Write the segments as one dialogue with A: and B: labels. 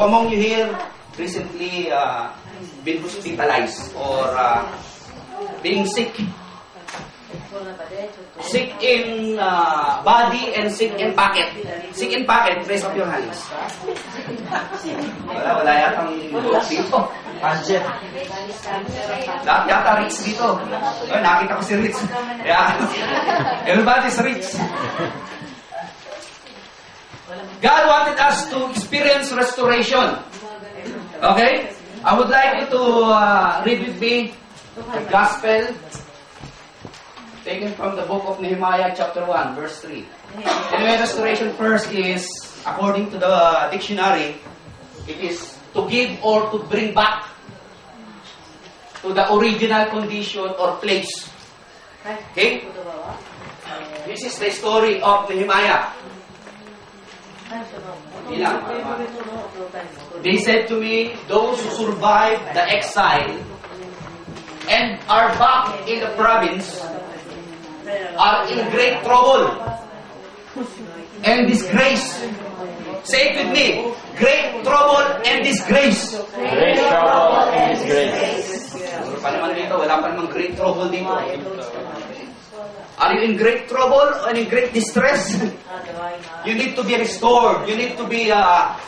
A: among you here recently been hospitalized or being sick? Sick in body and sick in pocket. Sick in pocket, raise up your hands. Wala yatang dito. Budget. Lahat yata rich dito. Ay, nakita ko si Rich. Yeah. Everybody's rich. God wanted us to experience restoration. Okay? I would like you to read with me the Gospel taken from the book of Nehemiah chapter 1 verse 3. Anyway, restoration first is, according to the dictionary, it is to give or to bring back to the original condition or place. Okay? This is the story of Nehemiah. They said to me, those who survived the exile and are back in the province are in great trouble and disgrace. Say it with me. Great trouble and disgrace.
B: Great trouble and disgrace.
A: Pa naman dito, wala pa namang great trouble dito. Are you in great trouble or in great distress? You need to be restored. You need to be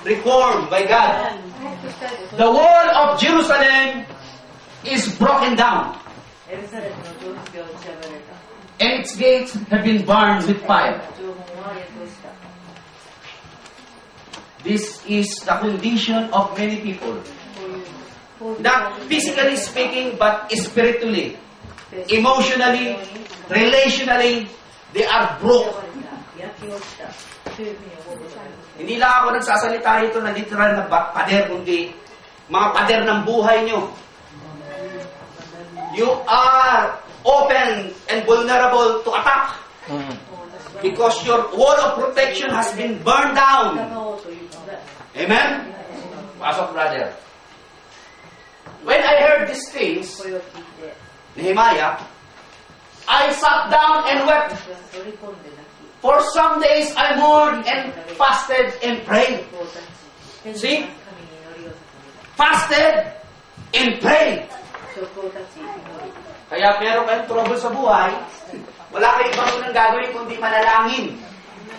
A: reformed by God. The wall of Jerusalem is broken down. And its gates have been burned with fire. This is the condition of many people. Not physically speaking, but spiritually, emotionally, relationally, they are broke. Hindi lang ako nagsasalita rito na literal na pader, kundi mga pader ng buhay nyo. You are open and vulnerable to attack because your wall of protection has been burned down. Amen? Pasok, brother. When I heard these things, Nehemiah, I sat down and wept. For some days I mourned and fasted and prayed. See? Fasted and prayed. Kaya meron kayong trouble sa buhay, wala kayong ibang unang gagawin kundi manalangin.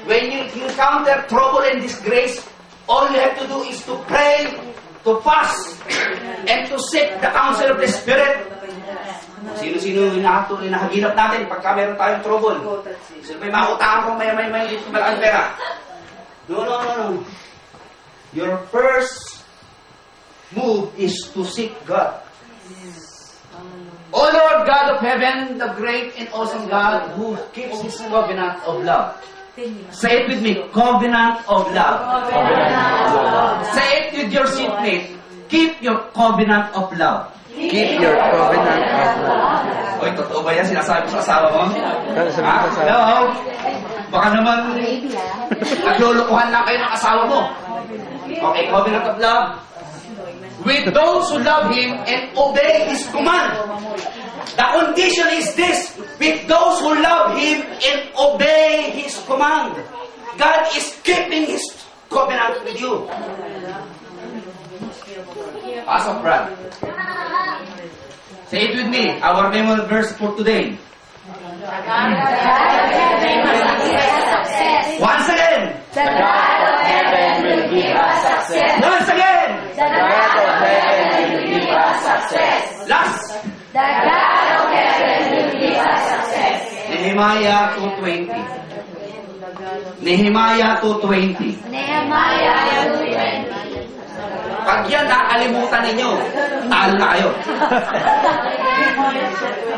A: When you encounter trouble and disgrace, all you have to do is to pray, to fast, and to seek the counsel of the Spirit. Sino-sino hinahaginap natin pagka meron tayong trouble? Sino may makutaan kung may dito malaking pera? No. Your first move is to seek God. O Lord God of heaven, the great and awesome God who keeps His covenant of love. Say it with me, covenant of love. Say it with your seatmate, keep your covenant of love.
B: Keep your covenant of love.
A: Oy, totoo ba yan? Sinasabi ko sa asawa mo? Hello? Baka naman naglulukuhan lang kayo ng asawa mo. Okay, covenant of love. With those who love Him and obey His command. The condition is this. With those who love Him and obey His command. God is keeping His covenant with you. Pasok, Brad. Say it with me. Our memory verse for today. Once again.
B: The God of heaven will give us success.
A: Once again.
B: The God of heaven will give us success.
A: Last.
B: The God of heaven will give us success.
A: Nehemiah 2:20. Nehemiah 2:20.
B: Nehemiah 2:20.
A: Pag yan nakalimutan ninyo, talo na kayo.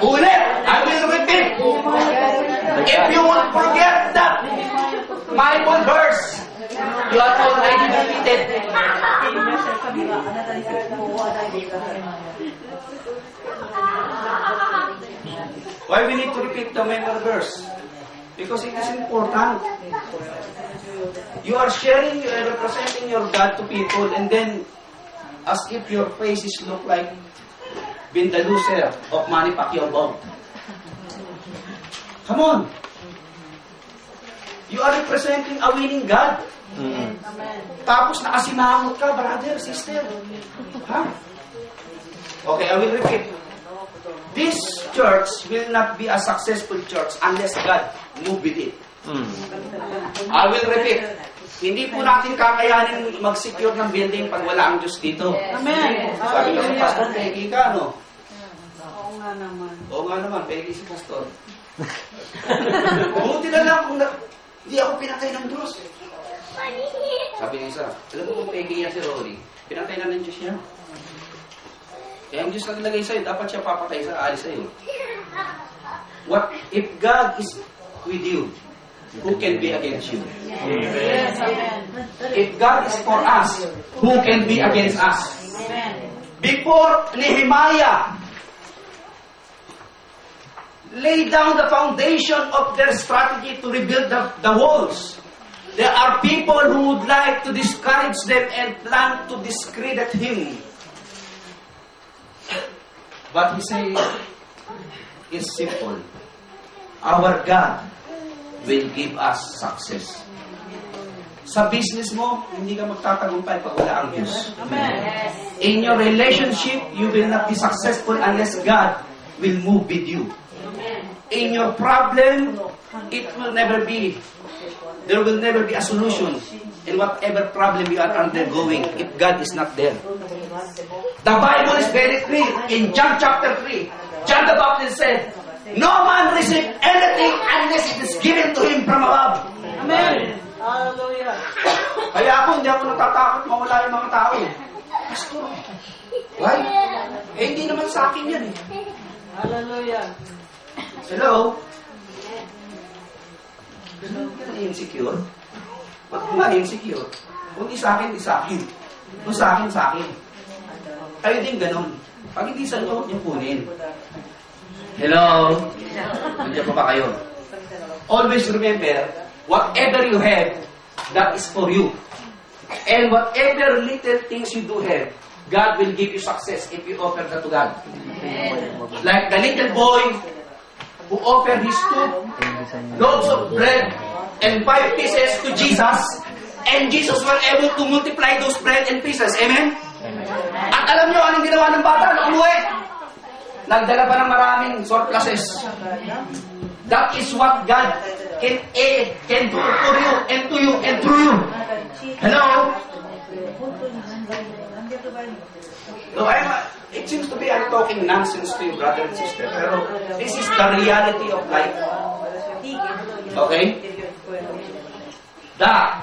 A: Ulit, I will repeat. If you will forget that Bible verse, you are already defeated. Why we need to repeat the Bible verse? Because it is important. You are sharing, you are representing your God to people, and then as if your faces look like being the loser of Manny Pacquiao bout. Come on. You are representing a winning God. Tapos nakasimangot ka, brother, sister. Ha? Okay, I will repeat. This church will not be a successful church unless God move with it. I will repeat. Hindi po natin kakayanin mag-secure ng building pag wala ang Diyos dito.
C: Amen.
A: Sabi ko sa pastor, pegi ka, no?
C: Oo nga naman.
A: Oo nga naman, pegi si pastor. Buti na lang kung hindi ako pinatay ng Diyos. Sabi niya isa, alam mo kung pegi niya si Rory, pinatay na ng Diyos niya. Kaya ang Diyos na nilagay sa'yo, dapat siya papatay sa alis sa'yo. What if God is with you? Who can be against you?
C: Yes, amen.
A: If God is for us, who can be against us?
C: Amen.
A: Before Nehemiah lay down the foundation of their strategy to rebuild the walls, there are people who would like to discourage them and plan to discredit him. But he says, it's simple. Our God will give us success. Sa business mo, hindi ka magtatagumpay pag wala ang Diyos.
C: Amen.
A: In your relationship, you will not be successful unless God will move with you. In your problem, it will never be, there will never be a solution in whatever problem you are undergoing if God is not there. The Bible is very clear. In John chapter 3, John the Baptist said, no man receive anything unless it is given to him from above.
C: Amen. Hallelujah.
A: Kaya hindi ako natatakot mawala yung mga tao. Pastor, why? Hindi naman sa akin yan eh.
C: Hallelujah.
A: Hello? Hello? Insecure? Ba't ko nga insecure? Kung di sa akin, di sa akin. Kung sa akin, sa akin. Kayo din ganun. Pag hindi sa inyo, yung kunin. Hello? Nandiyan pa ba kayo? Always remember, whatever you have, that is for you. And whatever little things you do have, God will give you success if you offer that to God. Like the little boy who offered his 2 loaves of bread and 5 pieces to Jesus, and Jesus was able to multiply those bread and pieces. Amen? At alam nyo anong ginawa ng bata na umuwi? Nagdala pa ng maraming surpluses. That is what God can do for you and to you and through you. Hello? No, it seems to be I'm talking nonsense to you, brother and sister. Pero this is the reality of life. Okay? God,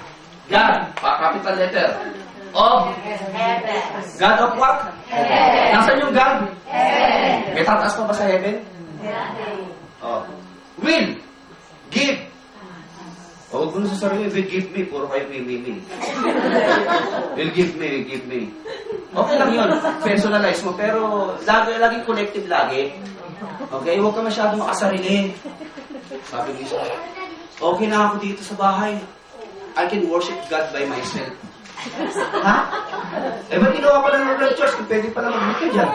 A: capital letter. Of God of what? Nasaan yung God? May tataas pa ba sa heaven? Oh. Will give. Huwag mo na sa sarili, will give me. Puro kayo will. Will give me. Okay lang yun. Personalize mo. Pero laging collective lagi. Okay? Huwag ka masyadong makasarili. Sabi niya, okay na ako dito sa bahay. I can worship God by myself. Ha? Eh, ba't ginawa pa lang ng church? Kung pwede pa lang mag-meet ka dyan.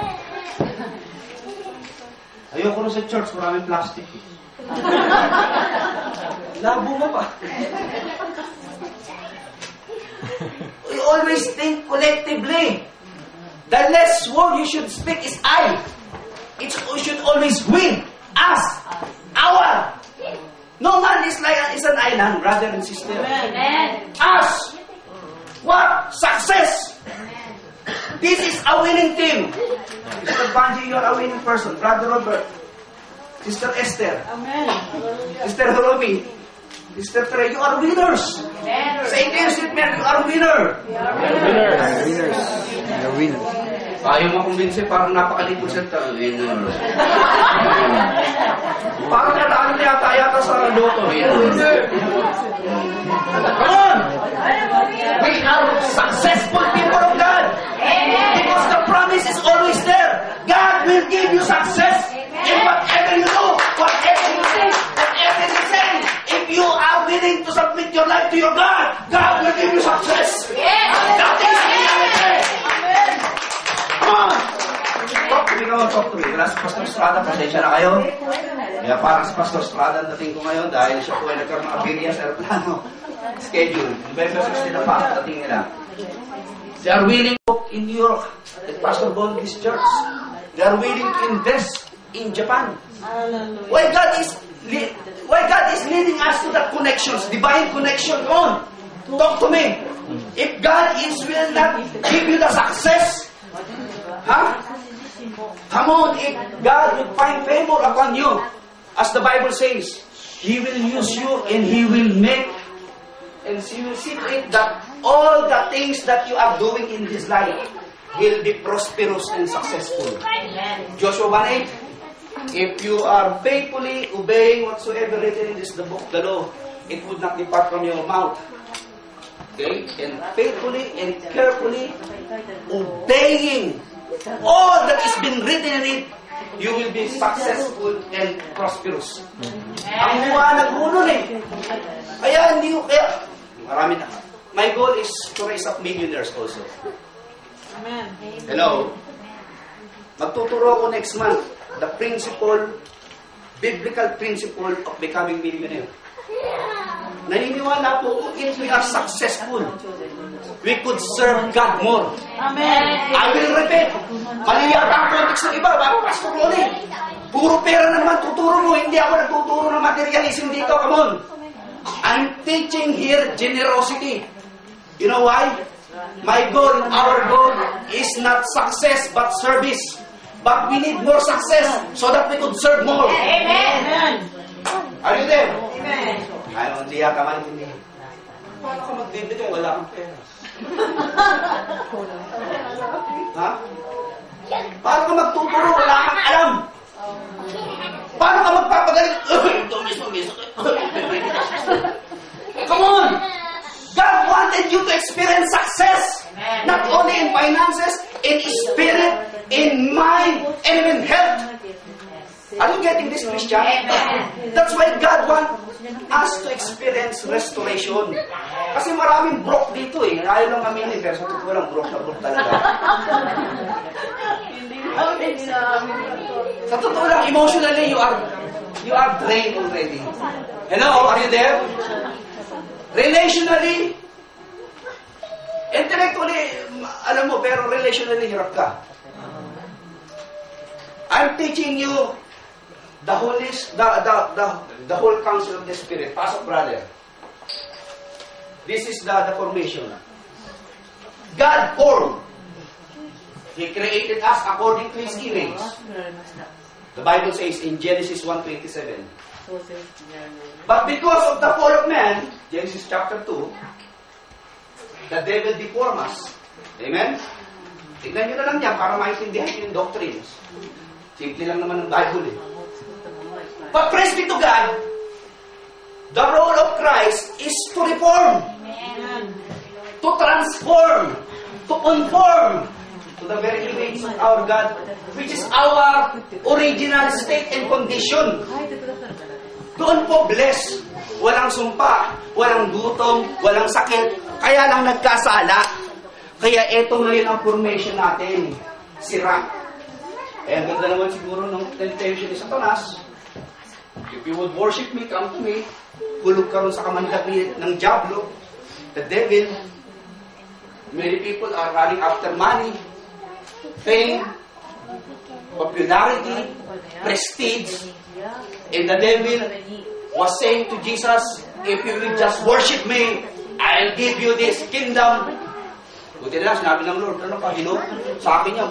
A: Ayoko na sa church, maraming plastic. Labo mo pa. We always think collectively. The last word you should speak is I. You should always we, us, our. No man is an island, brother and sister.
C: Amen.
A: Us. What? Success. This is a winning team. Mr. Banji, you are a winning person. Brother Robert. Sister Esther.
C: Amen.
A: Sister Romy. Sister Trey, you are winners. Say this with me, you are winner. Ayaw makumbinsi, parang napakalipod siya. Winner. Parang nataan niya yata sa loto. Come on! We are successful people of God. Because the promise is always there. God will give you success in whatever you do, whatever you think, whatever you say. If you are willing to submit your life to your God, God will give you success. That is reality. Come on! Talk to me. Wala si Pastor Estrada, pasensya na kayo. Kaya parang si Pastor Estrada ang dating ko ngayon dahil siya po ay nagkaroon ng abirya sa aeroplano. schedule. November 16 na pa, dating nila. They are willing to work in Europe at Pastor Bondi's church. They are willing to invest in Japan.
C: Hallelujah.
A: Why God is leading us to that connections, divine connection on. Talk to me. If God will not give you the success, come on, if God will find favor upon you, as the Bible says, He will use you and He will make, and He will see to it that all the things that you are doing in this life will be prosperous and successful. Joshua 1:8, if you are faithfully obeying whatsoever written in this the book, the law, it would not depart from your mouth. Okay? And faithfully and carefully obeying all that is been written in it, you will be successful and prosperous. Ang huwanag mo nun eh. Kaya hindi ko, marami na. My goal is to raise up millionaires also.
C: Amen.
A: Hello? Magtuturo ako next month the biblical principle of becoming millionaire. Naniniwala po, if we are successful, we could serve God more.
C: Amen.
A: I will repeat. Mali yata ang context ng iba. Pastor Ronnie, puro pera na naman tuturo mo. Hindi ako nagtuturo ng materialism dito. Come on. I'm teaching here generosity. You know why? My goal, our goal is not success but service. But we need more success so that we could serve more.
C: Amen.
A: Are you there?
C: Amen.
A: Ano, hindi yata maintindihan. Paano ka magbibigay? Wala kang pera. Ha? Paano ka magtuturo? Wala kang alam. Paano ka magpapagaling? Come on! God wanted you to experience success. Not only in finances, in spirit, in mind, and in health. Are you getting this, Christian? That's why God wants us to experience restoration. Kasi maraming broke dito eh. Ayaw lang aminin, pero sa totoo lang, broke talaga. Sa totoo lang, emotionally, you are drained already. Hello, are you there? Relationally, intellectually, alam mo, pero relationally, hirap ka. I'm teaching you the whole counsel of the Spirit. Pasok, brother. This is the formation. God formed. He created us according to His image. The Bible says in Genesis 1:27. But because of the fall of man, Genesis chapter 2, the devil deformed us. Amen? Tignan nyo na lang yan para maintindihan nyo yung doctrines. Simple lang naman ng Bible eh. But praise be to God, the role of Christ is to reform, to transform, to conform to the very image of our God, which is our original state and condition. Doon po bless. Walang sumpa, walang gutom, walang sakit, kaya lang nagkasala. Kaya eto ngayon ang formation natin, sira. Eh, ang ganda naman siguro ng temptation ni Satanas. If you would worship me, come to me. Hulog ka ron sa kamandapi ng Diablo, the devil. Many people are running after money, fame, popularity, prestige. And the devil was saying to Jesus, if you will just worship me, I'll give you this kingdom. Buti na, sinabi ng Lord, ano ka, sa akin yan,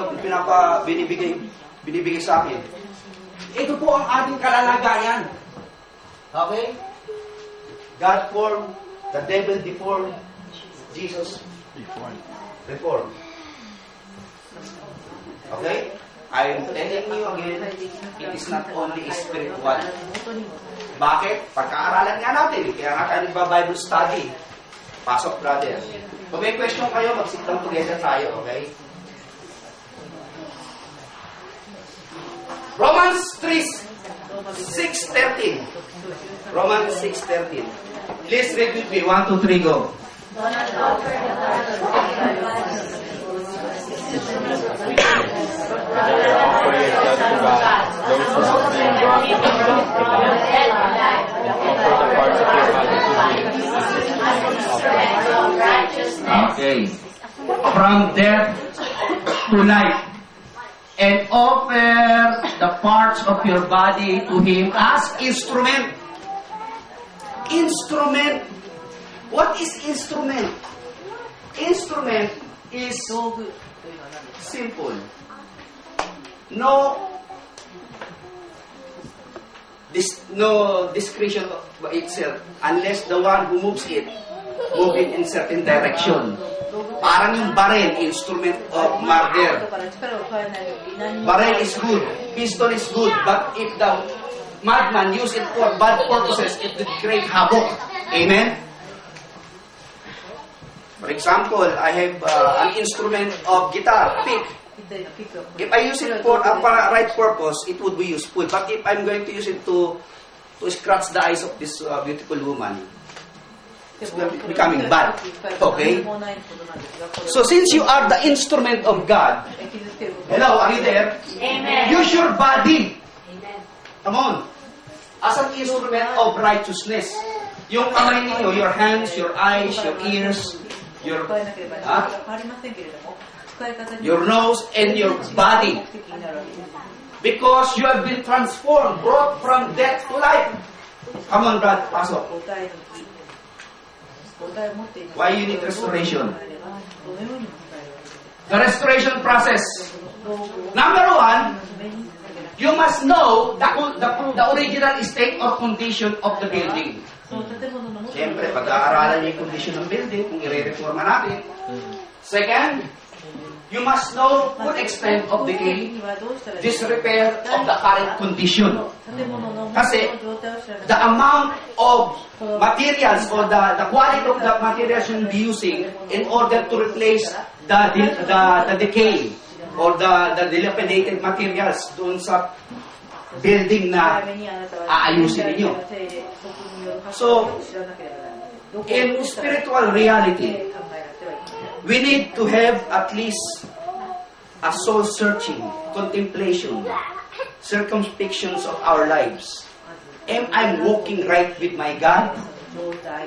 A: binibigay sa akin. Ito po ang ating kalalagayan. Okay? God formed, the devil deformed, Jesus reformed. Okay? I'm telling you again, it is not only spiritual. Bakit? Pagkaaralan nga natin. Kaya nga tayo nagba-Bible study. Pasok, brother. Kung may question kayo, mag-sit down together tayo, okay? Romans 6:13. Romans 6:13. Please read with me. 1, 2, 3, go.
B: instrument of righteousness.
A: Okay. From death to life. And offer the parts of your body to Him as instrument. Instrument. What is instrument? Instrument is
C: 道具というのは何ですか？
A: simple. No discretion by itself unless the one who moves it move it in certain direction. Parang yung barrel, instrument of murder.
C: だから力を加えないとき何も
A: Barrel is good, pistol is good, but if the madman use it for bad purposes, it will create havoc. Amen? For example, I have an instrument of guitar, pick.
C: 一体のピックアップ
A: If I use it for a right purpose, it would be useful. But if I'm going to use it to scratch the eyes of this beautiful woman, it's becoming bad. Okay? So since you are the instrument of God, hello, are you there?
B: Amen.
A: Use your body. Come on. As an instrument of righteousness. Yung kamay ninyo, your hands, your eyes, your ears, your your nose, and your body. Because you have been transformed, brought from death to life. Come on, Brad, pasok. Why you need restoration? The restoration process. Number one, you must know the original state or condition of the building. Siyempre, pag-aaralan niyo yung condition ng building, kung i-reforma natin. Second, you must know full extent of decay, disrepair of the current condition. Kasi, the amount of materials or the quality of the materials you'll be using in order to replace the decay or the dilapidated materials doon sa building na aayusin ninyo. So, in spiritual reality, we need to have at least a soul-searching, contemplation, circumspections of our lives. Am I walking right with my God,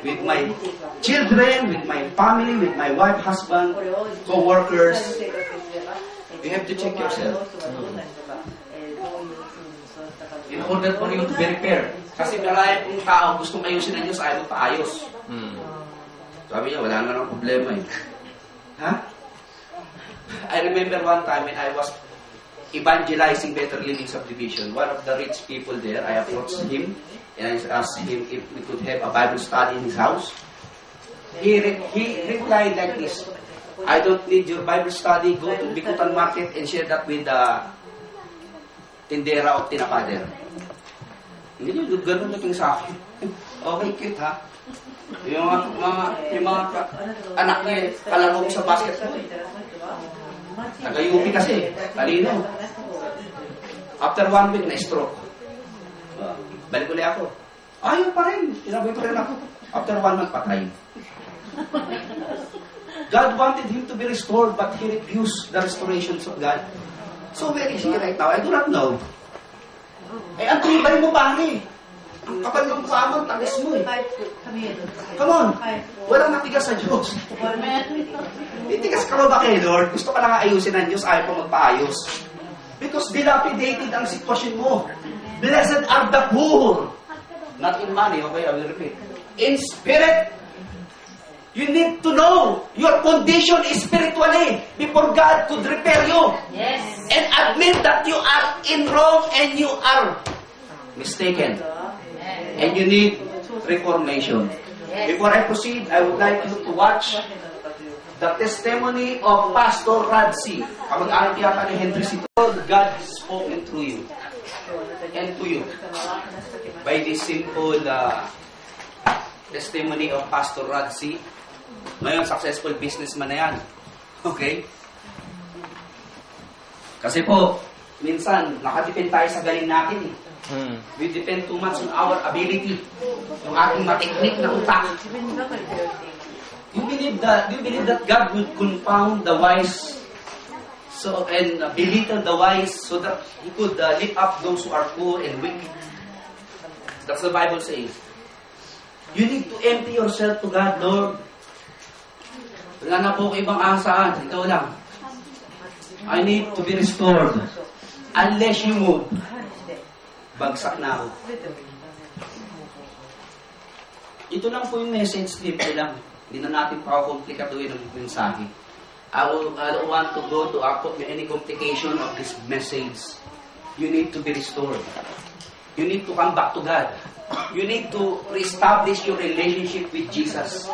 A: with my children, with my family, with my wife, husband, co-workers? You have to check yourself. In order for you to be repaired. Kasi marami pong tao gustong ayusin ng Diyos, ayaw paayos. Sabi niya, wala nga ng problema eh. Huh? I remember one time when I was evangelizing Better Living Subdivision, one of the rich people there, I approached him and I asked him if we could have a Bible study in his house. He replied like this, I don't need your Bible study, go to Bikutan Market and share that with the tindera of tinapader. Hindi nyo, ganun naging sa akin. Okay, cute ha? Yung mga anak niya, kalaro sa basketball. Nag-ayupi kasi, talino. After 1 week, na-stroke. Balik ulit ako. Ayaw pa rin. Tinaboy pa rin ako. After 1 month, patay. God wanted him to be restored, but he refused the restorations of God. So where is he right now? I do not know. Eh, ang tribay mo pa eh. Ang kapal ng mukha mo, tagas mo eh. Come on. Walang matigas sa Diyos. Itigas ka ba kay Lord? Gusto ka lang ayusin ng Diyos, ayaw pa magpaayos. Because dilapidated ang sitwasyon mo. Blessed are the poor. Not in money, okay? I will repeat. In spirit. You need to know your condition spiritually before God could repair you.
B: Yes.
A: And admit that you are in wrong and you are mistaken. And you need reformation. Before I proceed, I would like you to watch the testimony of Pastor Radzi. Kamag-anak yata ni Henry Sito. God has spoken through you and to you by this simple testimony of Pastor Radzi. Ngayon, successful businessman na yan. Okay? Kasi po, minsan, nakadepend tayo sa galing natin eh. We depend too much on our ability. Yung ating mateknik na utak. Do you believe that God would confound the wise and belittle the wise so that He could lift up those who are poor and weak? That's the Bible says. You need to empty yourself to God, Lord. Wala na po ko ibang asaan. Ikaw lang. I need to be restored. Unless you move, bagsak na ako. Ito lang po yung message, simple lang. Hindi na natin pa-complicatuin ang mensahe. I don't want to go to any complication of this message. You need to be restored. You need to come back to God. You need to reestablish your relationship with Jesus.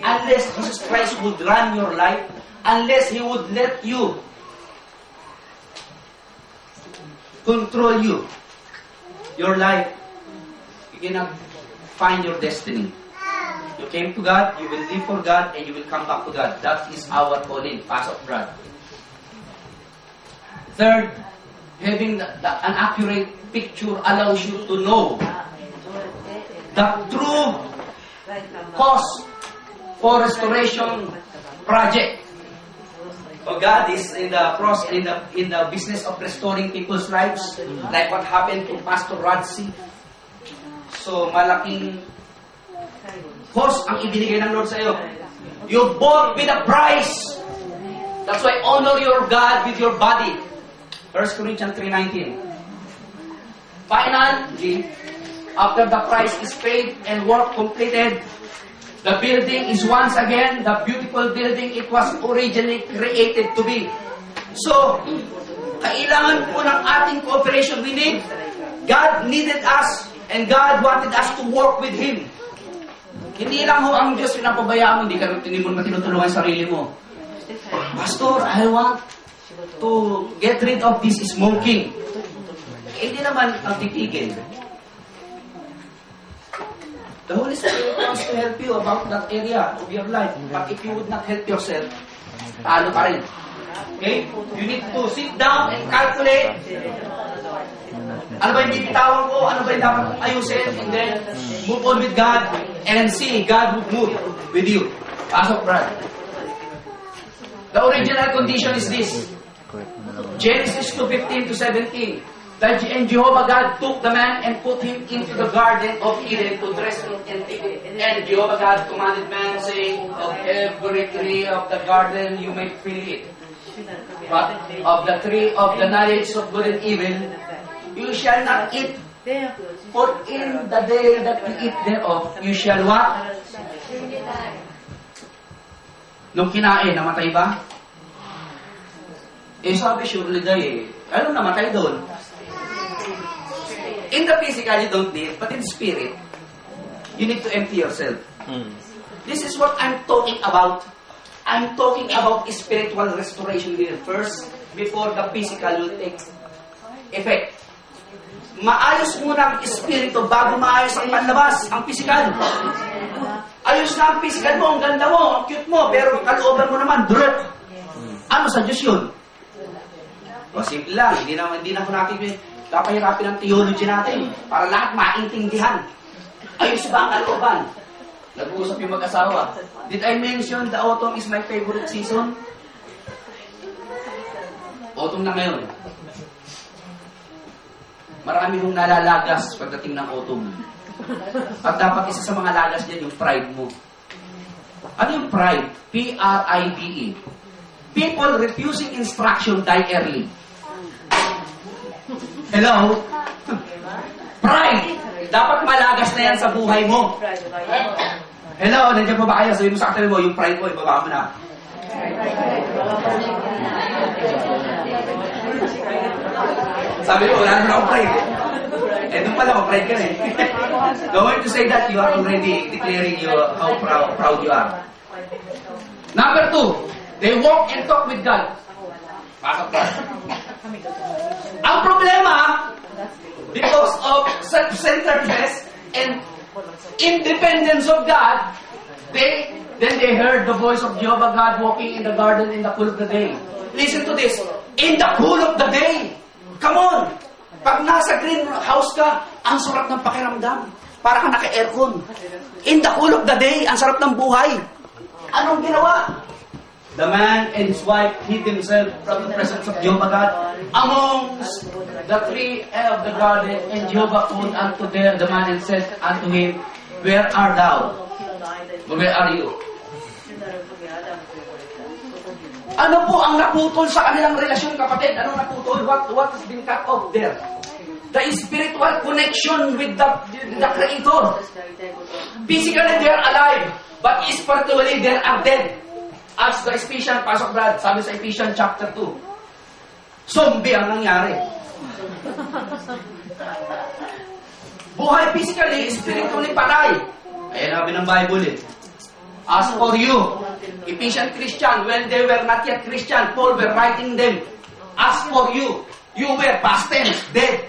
A: Unless Jesus Christ would run your life, unless He would let you control your life, you cannot find your destiny. You came to God, you will live for God, and you will come back to God. That is our calling, pass of God. Third, having an accurate picture allows you to know the true cause for restoration project. So God is in the business of restoring people's lives, like what happened to Pastor Radzi. So malaking cost ang ibinigay ng Lord sa iyo. You bought with a price. That's why honor your God with your body. 1 Corinthians 3:19. Finally, after the price is paid and work completed, the building is once again the beautiful building it was originally created to be. So, kailangan po ng ating cooperation. God needed us and God wanted us to work with Him. Hindi lang ho ang Diyos pinapabayaan mo, hindi mo matinutulungan sa sarili mo. Pastor, I want to get rid of this smoking. Hindi naman ang titigil. The Holy Spirit wants to help you about that area of your life. But if you would not help yourself, talo ka rin. Okay? You need to sit down and calculate. Ano ba yung bibitawan ko? Ano ba yung dapat ayusin? And then, move on with God and see God would move with you. Pasok, Brad. The original condition is this. Genesis 2:15 to 17. And Jehovah God took the man and put him into the garden of Eden to dress it and take it. And Jehovah God commanded man, saying, of every tree of the garden you may freely eat. But of the tree of the knowledge of good and evil, you shall not eat. For in the day that you eat thereof, you shall what? Nung kinain, namatay ba? Eh sabi, surely die eh. Ano namatay doon? In the physical, you don't need, but in the spirit, you need to empty yourself. This is what I'm talking about. I'm talking about spiritual restoration here first, before the physical will take effect. Maayos muna ang espiritu bago maayos ang panlabas, ang physical. Ayos na ang physical mo, ang ganda mo, ang cute mo, pero kalooban mo naman, dirt. Ano sa Diyos yun? O simple lang, hindi na ko natin kapahirapin ang theology natin para lahat maintindihan. Ayos ba ang kalooban? Nag-uusap yung mag-asawa. Did I mention the autumn is my favorite season? Autumn na ngayon. Marami hong nalalagas pagdating ng autumn. At dapat isa sa mga lagas niyan yung pride mo. Ano yung pride? P-R-I-D-E. People refusing instruction die early. Hello? Pride. Dapat malagas na yan sa buhay mo. Hello, nandiyan pa ba kayo? Sabi mo sa katabi mo, yung pride mo, ibaba mo na. Sabi mo, wala naman akong pride. Eh, doon pala, mag-pride ka na eh. Going to say that, you are already declaring how proud you are. Number 2, they walk and talk with God. Pasok pa. Ang problema, because of self-centeredness and independence of God, then they heard the voice of Jehovah God walking in the garden in the cool of the day. Listen to this. In the cool of the day. Come on. Pag nasa greenhouse ka, ang sarap ng pakiramdam. Para ka naka-aircon. In the cool of the day, ang sarap ng buhay. Anong ginawa? The man and his wife hid themselves from the presence of Jehovah God amongst the tree of the garden, and Jehovah called unto the man and said unto him, Where are thou? Where are you? Ano po ang naputol sa kanilang relasyon, kapatid? Ano naputol? What has been cut off there? The spiritual connection with the Creator. Physically, they are alive. But spiritually, they are dead. As the Ephesians, Pastor Brad, sabi sa Ephesians chapter 2. Zombie ang nangyari. Buhay physically, spiritually patay. Ayan sabi ng Bible eh. As for you, Ephesian Christian, when they were not yet Christian, Paul were writing them. As for you, you were past tense, dead.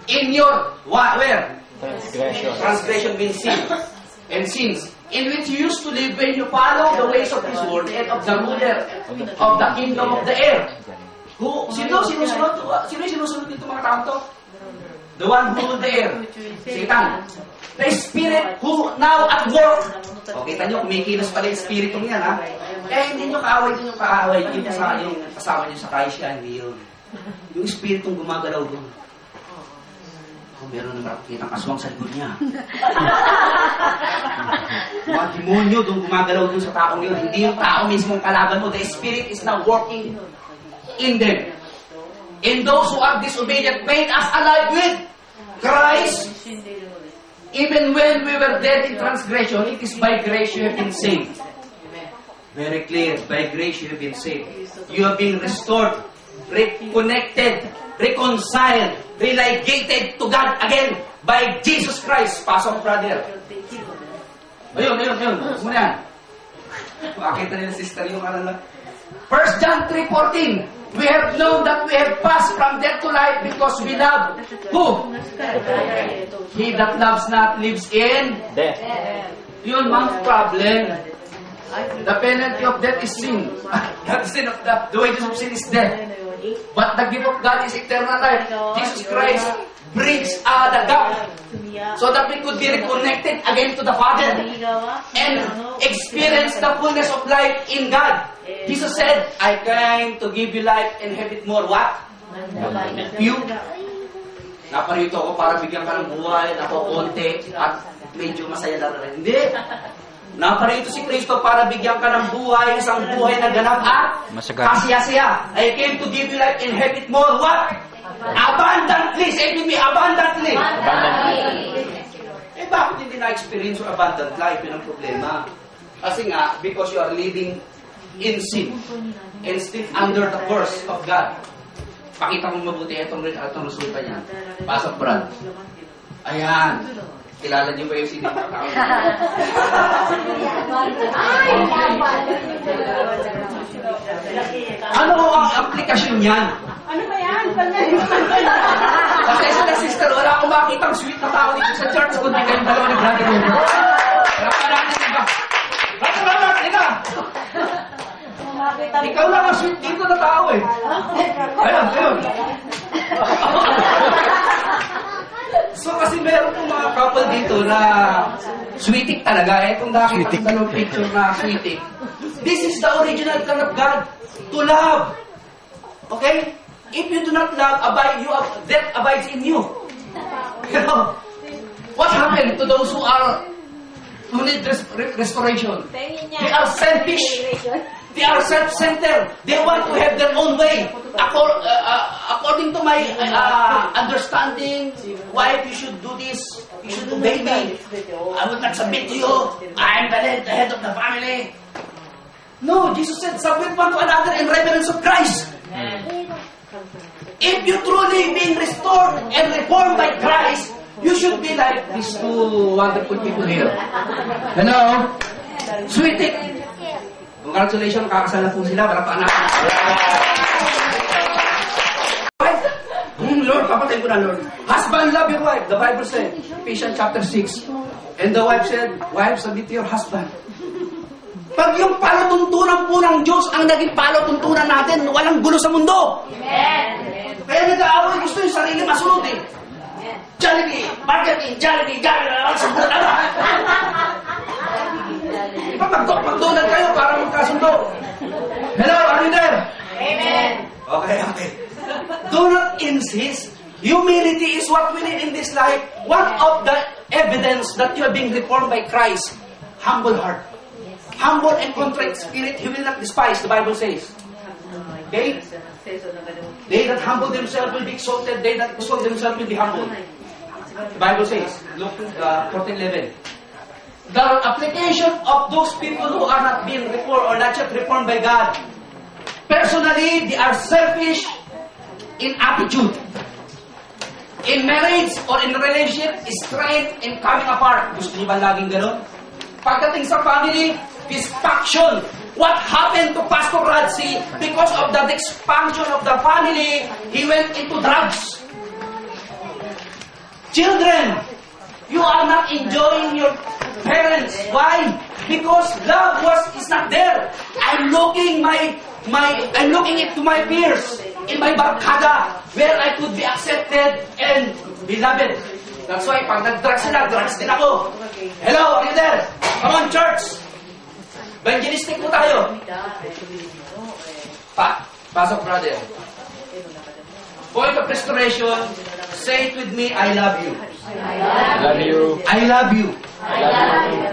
A: In your, where? Transgression means sin. And sins. In which you used to live when you follow the ways of this world and of the ruler of the kingdom of the air. Sino sinusunod dito mga tao to? The one who ruled the air. Satan. The spirit who now at work. O, kita nyo, kumikilos pala yung spirit niyan, ha? Hindi nyo kaaway, yung kasama nyo sa kaisya, hindi yun. Yung spiritong gumagalaw doon. Meron naman nakikita ang aswang sa likod niya. Mga demonyo doon gumagalaw doon sa taong yun. Hindi yung tao mismo ang kalaban mo. The spirit is now working in them. And those who are disobedient made us alive with Christ. Even when we were dead in transgression, it is by grace you have been saved. Very clear. By grace you have been saved. You have been restored, reconnected, reconciled, relegated to God again by Jesus Christ, Pastor Brother. Ayun. Gusto mo na yan? Makita nila sister yung ano lang. 1 John 3:14. We have known that we have passed from death to life because we love who? He that loves not lives in death. Yun mang problem. The penalty of death is sin. The sin of the wages of sin is death. But the gift of God is eternal life. Jesus Christ bridges the gap so that we could be reconnected again to the Father and experience the fullness of life in God. Jesus said, I came to give you life and have it more what? You. Naparito ako para bigyan ka ng buhay, konti at medyo masaya na rin. Hindi. Naparito si Kristo para bigyan ka ng buhay, isang buhay na ganap at kasaya-saya. I came to give you life and have it more what? Abundantly. Say with me, abundantly. Eh bakit hindi na-experience yung abundant life? Yun ang problema. Kasi nga, because you are living in sin and still under the curse of God. Pakita mo mabuti itong resulta niya. Pasok, Brad. Ayan. Kilala niyo ba yung sino? Ano ang aplikasyon niyan?
B: Ano ba yan?
A: Kasi sa sister, wala akong makitang sweet na tao dito sa church kundi kayong dalawa ni Brother Ruben. Kaya natin iba. Brother, ika! Ikaw lang ang sweet dito na tao eh. Ayun. So kasi meron pong mga couple dito na sweetik talaga. Kung nakita ko dalawang picture na sweetik. This is the original kind of God to love. Okay? If you do not love, death abides in you. You know, what happened to those who need restoration? They are selfish. They are self-centered. They want to have their own way. According to my understanding, wife, you should do this. You should obey me. I will not submit to you. I am the head of the family. No, Jesus said, submit one to another in reverence of Christ. If you truly being restored and reformed by Christ, you should be like these two wonderful people here. Hello? Sweetie. Congratulations, kakasal na po sila. Para pa anak. Lord, papatay ko na, Lord. Husband, love your wife. The Bible said, Ephesians chapter 6. And the wife said, wife, submit to your husband. Pag yung palatuntunan po ng Diyos ang naging palatuntunan natin, walang gulo sa mundo. Amen. Kaya nag-aaway gusto yung sarili masunod eh. Jollibee, marketing, Jollibee, sabunan na. Pag-donald kayo para magkasundo. Hello, are you there?
B: Amen.
A: Okay. Do not insist. Humility is what we need in this life. One of the evidence that you are being reformed by Christ, humble heart. Humble and contrite spirit, He will not despise, the Bible says. Okay? They that humble themselves will be exalted, they that exalt themselves will be humbled. The Bible says, Luke 14:11. The application of those people who are not being reformed or not yet reformed by God, personally, they are selfish in attitude. In marriage or in relationship, strained and coming apart. Gusto niyo ba laging gano'n? Pagdating sa family, dysfunction. What happened to Pastor Radzi? Because of the dysfunction of the family, he went into drugs. Children, you are not enjoying your parents. Why? Because love is not there. I'm looking it to my peers in my barkada where I could be accepted and beloved. That's why pag nag-drugs sila, drugs din ako. Hello, are you there? Come on, church. Evangelistic po tayo. Pasok, brother. Point of restoration. Say it with me, I love you.
B: I love you.
A: I love you.
B: I love you.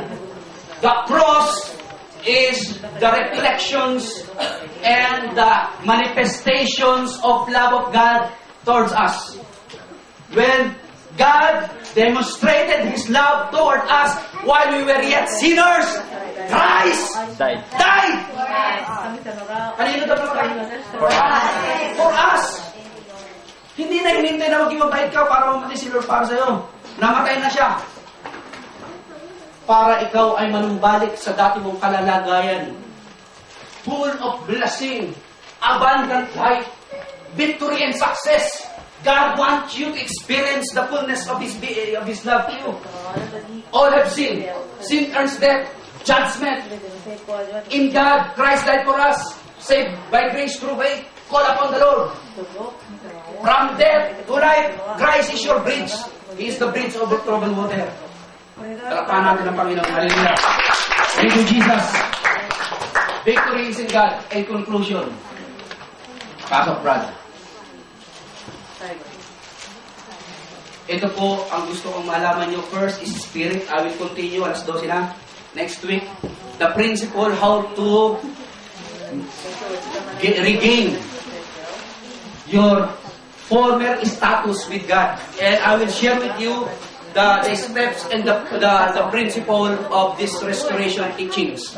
A: The cross is the reflections and the manifestations of love of God towards us. When God demonstrated His love toward us while we were yet sinners, Christ died. Kanino daw po? For us. Hindi na hinintay na maging mabait ka para mamatay si Lord para sa'yo. Namatay na siya. Para ikaw ay manumbalik sa dati mong kalalagayan. Full of blessing, abundant life, victory and success. God wants you to experience the fullness of His love to you. All have sinned. Sin earns death, judgment. In God, Christ died for us. Saved by grace through faith. Call upon the Lord. From death to life, Christ is your bridge. He is the bridge over troubled water. Talapakan natin ang Panginoon. Hallelujah. Thank you, Jesus. Victory is in God. In conclusion, pasok, brother. Ito po ang gusto kong malaman nyo. First is spirit. I will continue. Alas 12 na. Next week. The principle how to regain your former status with God. And I will share with you the steps and the principle of this restoration teachings.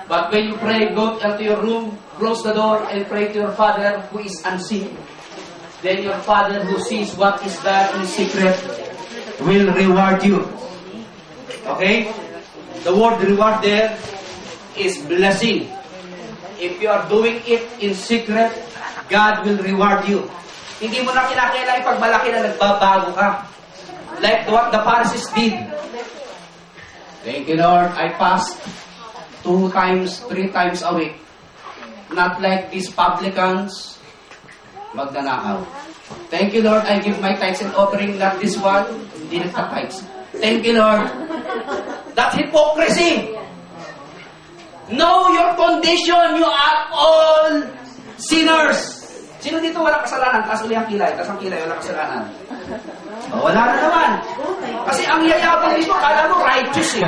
A: But when you pray, go into your room, close the door, and pray to your Father who is unseen. Then your Father who sees what is done in secret will reward you. Okay? The word reward there is blessing. If you are doing it in secret, God will reward you. Hindi mo na kinakailangan pag malaki na nagbabago ka. Like what the Pharisees did. Thank you, Lord. I fast 2 times, 3 times a week. Not like these publicans, magnanakaw. Thank you, Lord. I give my tithes and offering, not this one. Hindi nagta-tithes. Thank you, Lord. That's hypocrisy. Know your condition. You are all sinners. Sino dito walang kasalanan? Taas uli ang kilay. Taas ang kilay, walang kasalanan. O, wala na naman. Kasi ang yayabang dito, kala mo righteous eh.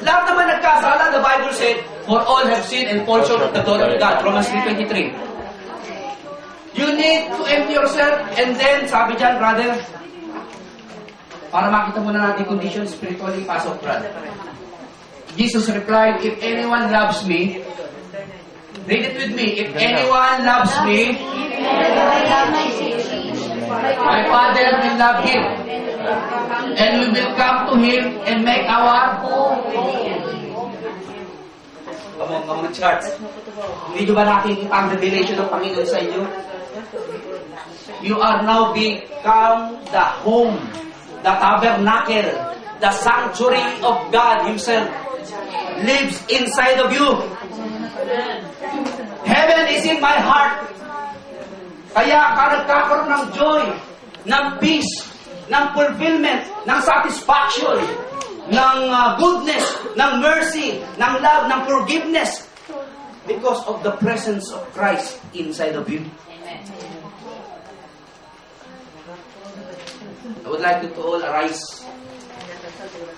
A: Lahat naman nagkasala. The Bible said, for all have sinned and fall short of the glory of God. Romans 3:23. You need to empty yourself and then, sabi dyan, brother, para makita mo na natin condition spiritually, pasok, brother. Jesus replied, if anyone loves me, read it with me, if anyone loves me, my Father will love him, and we will come to him and make our home. Come on, church. Hindi nyo ba nakikita ang revelation ng Panginoon sa inyo? You are now become the home, the tabernacle, the sanctuary of God Himself lives inside of you. Heaven is in my heart. Kaya ka nagkakaroon ng joy, ng peace, ng fulfillment, ng satisfaction, ng goodness, ng mercy, ng love, ng forgiveness because of the presence of Christ inside of you. I would like you to all arise.
C: 皆さん立ってください。